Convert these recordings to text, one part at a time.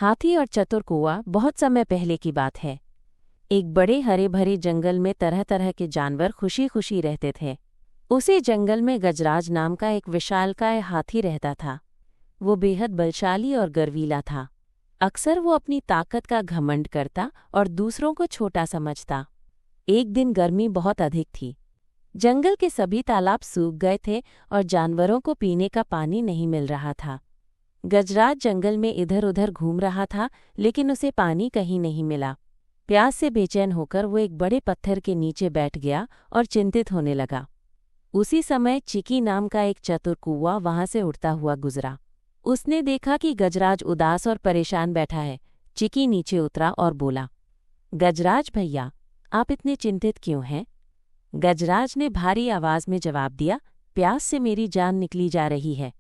हाथी और चतुर कौआ बहुत समय पहले की बात है। एक बड़े हरे भरे जंगल में तरह तरह के जानवर खुशी खुशी रहते थे। उसी जंगल में गजराज नाम का एक विशालकाय हाथी रहता था। वो बेहद बलशाली और गर्वीला था। अक्सर वो अपनी ताकत का घमंड करता और दूसरों को छोटा समझता। एक दिन गर्मी बहुत अधिक थी। जंगल के सभी तालाब सूख गए थे और जानवरों को पीने का पानी नहीं मिल रहा था। गजराज जंगल में इधर उधर घूम रहा था, लेकिन उसे पानी कहीं नहीं मिला। प्यास से बेचैन होकर वो एक बड़े पत्थर के नीचे बैठ गया और चिंतित होने लगा। उसी समय चिकी नाम का एक चतुर कौवा वहां से उड़ता हुआ गुजरा। उसने देखा कि गजराज उदास और परेशान बैठा है। चिकी नीचे उतरा और बोला, गजराज भैया, आप इतने चिंतित क्यों हैं? गजराज ने भारी आवाज में जवाब दिया, प्यास से मेरी जान निकली जा रही है।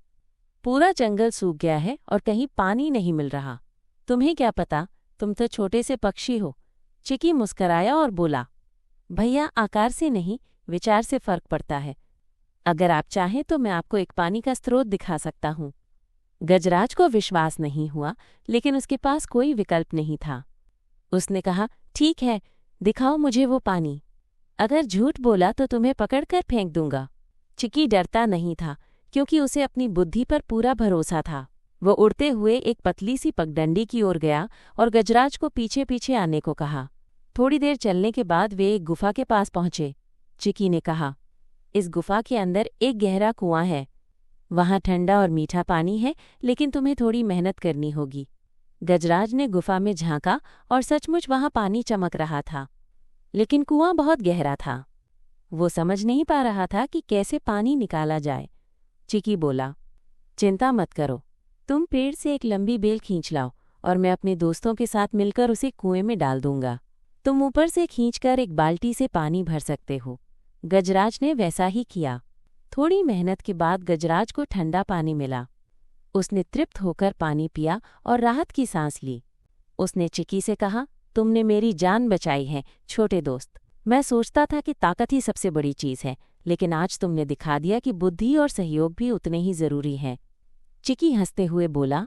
पूरा जंगल सूख गया है और कहीं पानी नहीं मिल रहा। तुम्हें क्या पता, तुम तो छोटे से पक्षी हो। चिकी मुस्कराया और बोला, भैया, आकार से नहीं, विचार से फर्क पड़ता है। अगर आप चाहें तो मैं आपको एक पानी का स्रोत दिखा सकता हूँ। गजराज को विश्वास नहीं हुआ, लेकिन उसके पास कोई विकल्प नहीं था। उसने कहा, ठीक है, दिखाओ मुझे वो पानी। अगर झूठ बोला तो तुम्हें पकड़कर फेंक दूंगा। चिकी डरता नहीं था, क्योंकि उसे अपनी बुद्धि पर पूरा भरोसा था। वो उड़ते हुए एक पतली सी पगडंडी की ओर गया और गजराज को पीछे पीछे आने को कहा। थोड़ी देर चलने के बाद वे एक गुफा के पास पहुंचे। चिकी ने कहा, इस गुफा के अंदर एक गहरा कुआं है। वहां ठंडा और मीठा पानी है, लेकिन तुम्हें थोड़ी मेहनत करनी होगी। गजराज ने गुफा में झांका और सचमुच वहां पानी चमक रहा था, लेकिन कुआं बहुत गहरा था। वो समझ नहीं पा रहा था कि कैसे पानी निकाला जाए। चिकी बोला, चिंता मत करो, तुम पेड़ से एक लंबी बेल खींच लाओ और मैं अपने दोस्तों के साथ मिलकर उसे कुएं में डाल दूंगा। तुम ऊपर से खींचकर एक बाल्टी से पानी भर सकते हो। गजराज ने वैसा ही किया। थोड़ी मेहनत के बाद गजराज को ठंडा पानी मिला। उसने तृप्त होकर पानी पिया और राहत की सांस ली। उसने चिकी से कहा, तुमने मेरी जान बचाई है छोटे दोस्त। मैं सोचता था कि ताकत ही सबसे बड़ी चीज़ है, लेकिन आज तुमने दिखा दिया कि बुद्धि और सहयोग भी उतने ही जरूरी हैं। चिकी हंसते हुए बोला,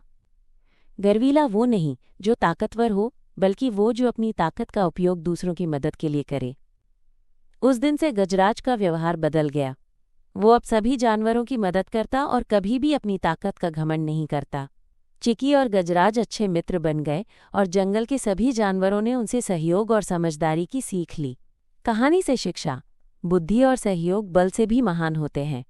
गर्वीला वो नहीं जो ताकतवर हो, बल्कि वो जो अपनी ताकत का उपयोग दूसरों की मदद के लिए करे। उस दिन से गजराज का व्यवहार बदल गया। वो अब सभी जानवरों की मदद करता और कभी भी अपनी ताकत का घमंड नहीं करता। चिकी और गजराज अच्छे मित्र बन गए और जंगल के सभी जानवरों ने उनसे सहयोग और समझदारी की सीख ली। कहानी से शिक्षा, बुद्धि और सहयोग बल से भी महान होते हैं।